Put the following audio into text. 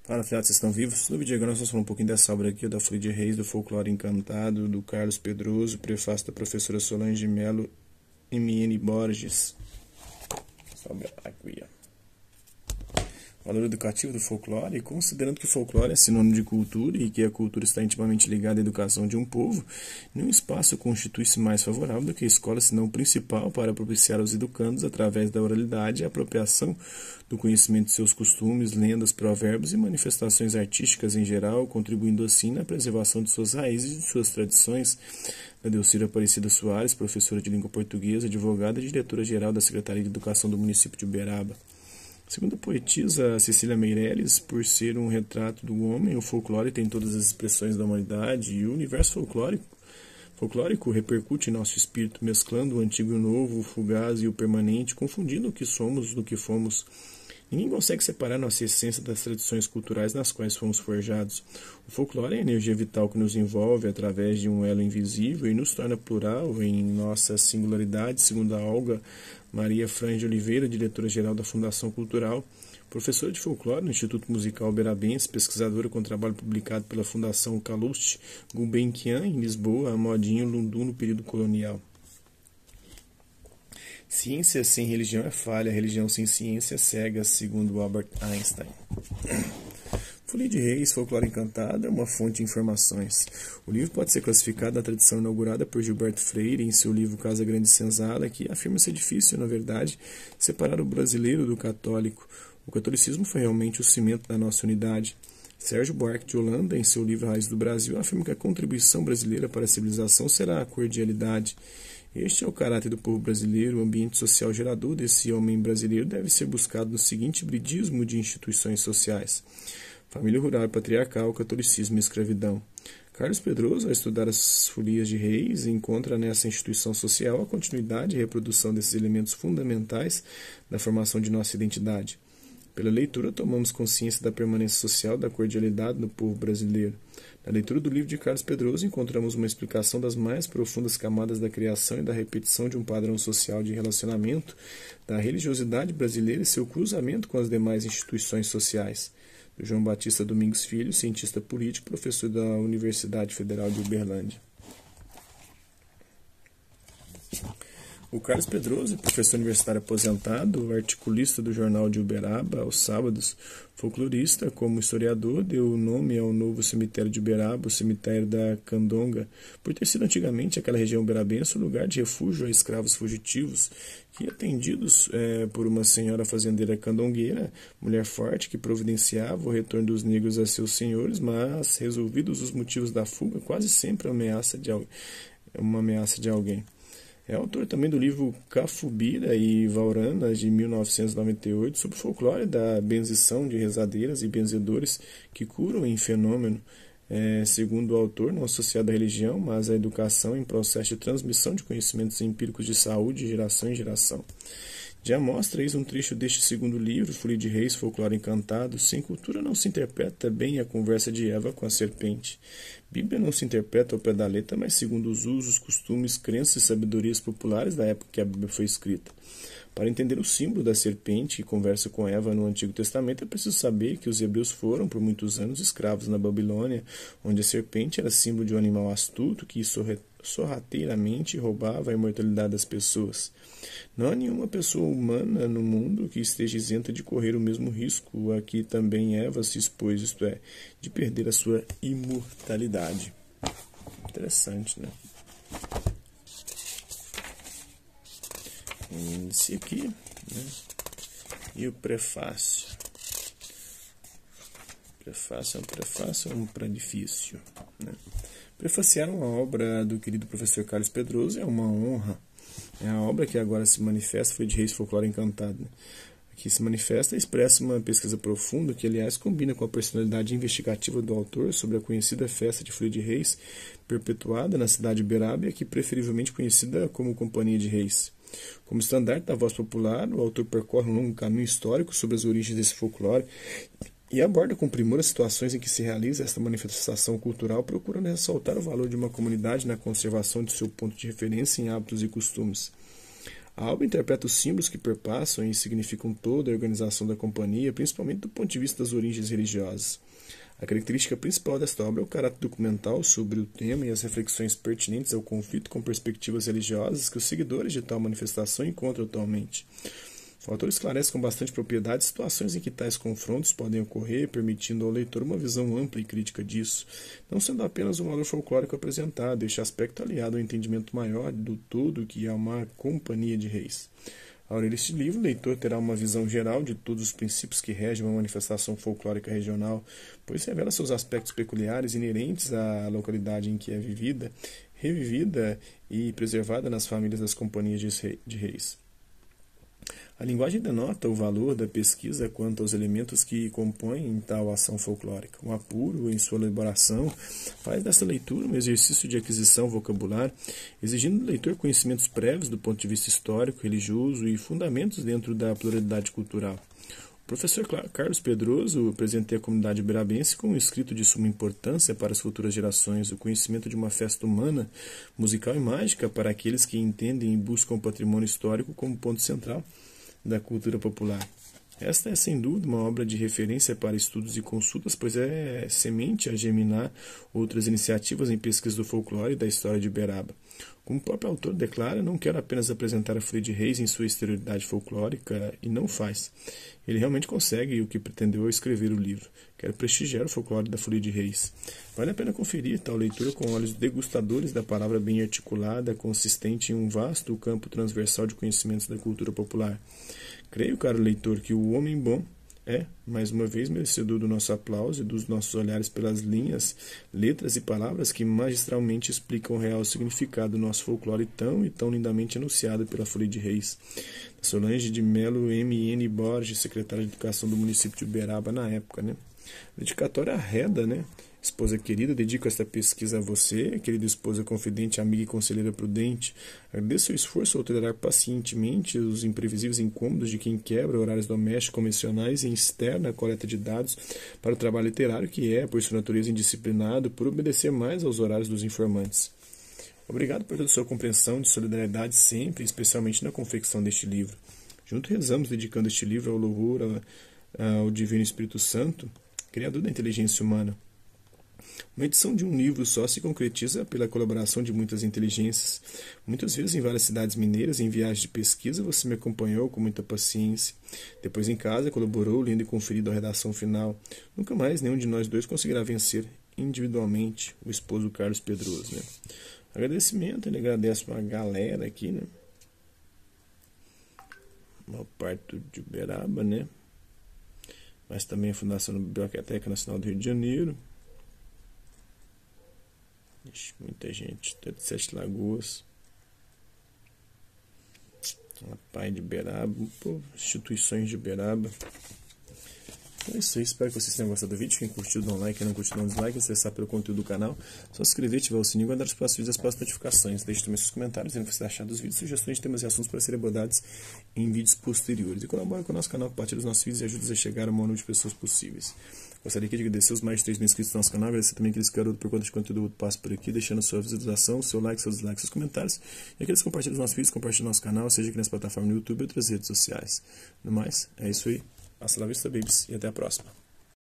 Fala, filhotes, vocês estão vivos? No vídeo agora nós vamos falar um pouquinho dessa obra aqui, da Folia de Reis, do Folclore Encantado, do Carlos Pedroso, prefácio da professora Solange Melo e Miene Borges. Essa obra aqui, ó. Valor educativo do folclore, considerando que o folclore é sinônimo de cultura e que a cultura está intimamente ligada à educação de um povo, nenhum espaço constitui-se mais favorável do que a escola, senão o principal, para propiciar aos educandos, através da oralidade, a apropriação do conhecimento de seus costumes, lendas, provérbios e manifestações artísticas em geral, contribuindo assim na preservação de suas raízes e de suas tradições. Adelcira Aparecida Soares, professora de língua portuguesa, advogada e diretora-geral da Secretaria de Educação do município de Uberaba. Segundo a poetisa Cecília Meirelles, por ser um retrato do homem, o folclore tem todas as expressões da humanidade e o universo folclórico repercute em nosso espírito, mesclando o antigo e o novo, o fugaz e o permanente, confundindo o que somos do que fomos. Ninguém consegue separar nossa essência das tradições culturais nas quais fomos forjados. O folclore é a energia vital que nos envolve através de um elo invisível e nos torna plural em nossa singularidade, segundo a Olga Maria Frange de Oliveira, diretora-geral da Fundação Cultural, professora de folclore no Instituto Musical Uberabense, pesquisadora com trabalho publicado pela Fundação Calouste Gulbenkian, em Lisboa, a modinho Lundu no período colonial. Ciência sem religião é falha, religião sem ciência é cega, segundo Albert Einstein. Folia de Reis, Folclore Encantado é uma fonte de informações. O livro pode ser classificado na tradição inaugurada por Gilberto Freire em seu livro Casa Grande Senzala, que afirma ser difícil, na verdade, separar o brasileiro do católico. O catolicismo foi realmente o cimento da nossa unidade. Sérgio Buarque de Holanda, em seu livro Raiz do Brasil, afirma que a contribuição brasileira para a civilização será a cordialidade. Este é o caráter do povo brasileiro, o ambiente social gerador desse homem brasileiro deve ser buscado no seguinte hibridismo de instituições sociais: família rural e patriarcal, catolicismo e escravidão. Carlos Pedroso, ao estudar as folias de Reis, encontra nessa instituição social a continuidade e reprodução desses elementos fundamentais da formação de nossa identidade. Pela leitura, tomamos consciência da permanência social da cordialidade no povo brasileiro. Na leitura do livro de Carlos Pedroso, encontramos uma explicação das mais profundas camadas da criação e da repetição de um padrão social de relacionamento da religiosidade brasileira e seu cruzamento com as demais instituições sociais. Do João Batista Domingos Filho, cientista político, professor da Universidade Federal de Uberlândia. O Carlos Pedroso, professor universitário aposentado, articulista do Jornal de Uberaba aos sábados, folclorista, como historiador, deu nome ao novo cemitério de Uberaba, o cemitério da Candonga, por ter sido antigamente aquela região uberabense um lugar de refúgio a escravos fugitivos, que atendidos por uma senhora fazendeira candongueira, mulher forte que providenciava o retorno dos negros a seus senhores, mas, resolvidos os motivos da fuga, quase sempre uma ameaça de alguém. É autor também do livro Cafubira e Vaurana, de 1998, sobre o folclore da benzição de rezadeiras e benzedores que curam em fenômeno, segundo o autor, não associado à religião, mas à educação em processo de transmissão de conhecimentos empíricos de saúde de geração em geração. De amostra, eis um trecho deste segundo livro, Folia de Reis, Folclore Encantado. Sem cultura não se interpreta bem a conversa de Eva com a serpente. Bíblia não se interpreta ao pé da letra, mas segundo os usos, costumes, crenças e sabedorias populares da época que a Bíblia foi escrita. Para entender o símbolo da serpente que conversa com Eva no Antigo Testamento, é preciso saber que os hebreus foram, por muitos anos, escravos na Babilônia, onde a serpente era símbolo de um animal astuto que sorrateiramente roubava a imortalidade das pessoas. Não há nenhuma pessoa humana no mundo que esteja isenta de correr o mesmo risco a que também Eva se expôs, isto é, de perder a sua imortalidade. Interessante, né? Esse aqui, né? E o prefácio. Prefácio é um predifício, né? Prefaciar uma obra do querido professor Carlos Pedroso é uma honra. A obra que agora se manifesta foi de Reis, Folclore Encantado. Né? Aqui se manifesta e expressa uma pesquisa profunda que, aliás, combina com a personalidade investigativa do autor sobre a conhecida festa de Folia de Reis, perpetuada na cidade de Uberaba e aqui preferivelmente conhecida como Companhia de Reis. Como estandarte da voz popular, o autor percorre um longo caminho histórico sobre as origens desse folclore e aborda com primor as situações em que se realiza esta manifestação cultural, procurando ressaltar o valor de uma comunidade na conservação de seu ponto de referência em hábitos e costumes. A obra interpreta os símbolos que perpassam e significam toda a organização da companhia, principalmente do ponto de vista das origens religiosas. A característica principal desta obra é o caráter documental sobre o tema e as reflexões pertinentes ao conflito com perspectivas religiosas que os seguidores de tal manifestação encontram atualmente. O autor esclarece com bastante propriedade situações em que tais confrontos podem ocorrer, permitindo ao leitor uma visão ampla e crítica disso, não sendo apenas um valor folclórico apresentado, este aspecto aliado ao entendimento maior do todo que é uma companhia de reis. Ao ler este livro, o leitor terá uma visão geral de todos os princípios que regem uma manifestação folclórica regional, pois revela seus aspectos peculiares inerentes à localidade em que é vivida, revivida e preservada nas famílias das companhias de reis. A linguagem denota o valor da pesquisa quanto aos elementos que compõem tal ação folclórica. O apuro em sua elaboração faz dessa leitura um exercício de aquisição vocabular, exigindo do leitor conhecimentos prévios do ponto de vista histórico, religioso e fundamentos dentro da pluralidade cultural. O professor Carlos Pedroso presenteia a comunidade uberabense com um escrito de suma importância para as futuras gerações, o conhecimento de uma festa humana, musical e mágica para aqueles que entendem e buscam o patrimônio histórico como ponto central da cultura popular. Esta é, sem dúvida, uma obra de referência para estudos e consultas, pois é semente a germinar outras iniciativas em pesquisa do folclore e da história de Uberaba. Como o próprio autor declara, não quer apenas apresentar a Folia de Reis em sua exterioridade folclórica, e não faz. Ele realmente consegue o que pretendeu ao escrever o livro. Quer prestigiar o folclore da Folia de Reis. Vale a pena conferir tal leitura com olhos degustadores da palavra bem articulada, consistente em um vasto campo transversal de conhecimentos da cultura popular. Creio, caro leitor, que o homem bom é, mais uma vez, merecedor do nosso aplauso e dos nossos olhares pelas linhas, letras e palavras que magistralmente explicam o real significado do nosso folclore tão e tão lindamente anunciado pela Folia de Reis. Solange de Melo M.N. Borges, secretária de Educação do município de Uberaba na época, né? Dedicatória à Reda, né? Esposa querida, dedico esta pesquisa a você, querida esposa confidente, amiga e conselheira prudente. Agradeço seu esforço ao tolerar pacientemente os imprevisíveis incômodos de quem quebra horários domésticos convencionais e externa a coleta de dados para o trabalho literário que é, por sua natureza, indisciplinado, por obedecer mais aos horários dos informantes. Obrigado por toda a sua compreensão de solidariedade sempre, especialmente na confecção deste livro. Juntos rezamos dedicando este livro ao louvor ao Divino Espírito Santo, Criador da inteligência humana. Uma edição de um livro só se concretiza pela colaboração de muitas inteligências. Muitas vezes em várias cidades mineiras, em viagens de pesquisa, você me acompanhou com muita paciência. Depois em casa, colaborou, lendo e conferido a redação final. Nunca mais nenhum de nós dois conseguirá vencer individualmente o esposo Carlos Pedroso, né? Agradecimento, ele agradece uma galera aqui, né? Uma parte de Uberaba, né? Mas também a Fundação da Biblioteca Nacional do Rio de Janeiro. Muita gente, até de Sete Lagoas, a Pai de Uberaba, instituições de Uberaba. Então é isso aí, espero que vocês tenham gostado do vídeo. Quem curtiu, dá um like, quem não curtiu, dá um dislike. Se interessar pelo conteúdo do canal, só se inscrever, ativar o sininho e guardar os próximos vídeos e as próximas notificações. Deixe também seus comentários, dizendo o que você achar dos vídeos, sugestões de temas e assuntos para serem abordados em vídeos posteriores. E colabore com o nosso canal, compartilhe os nossos vídeos e ajude a chegar a maior número de pessoas possíveis. Gostaria aqui de agradecer os mais de 3 mil inscritos no nosso canal, agradecer também aqueles que garoto por conta de conteúdo passa por aqui, deixando a sua visualização, seu like, seus dislikes, seus comentários. E aqueles que compartilham os nossos vídeos, compartilham o nosso canal, seja aqui nas plataformas no YouTube ou outras redes sociais. No mais, é isso aí. Hasta la vista, babies, e até a próxima.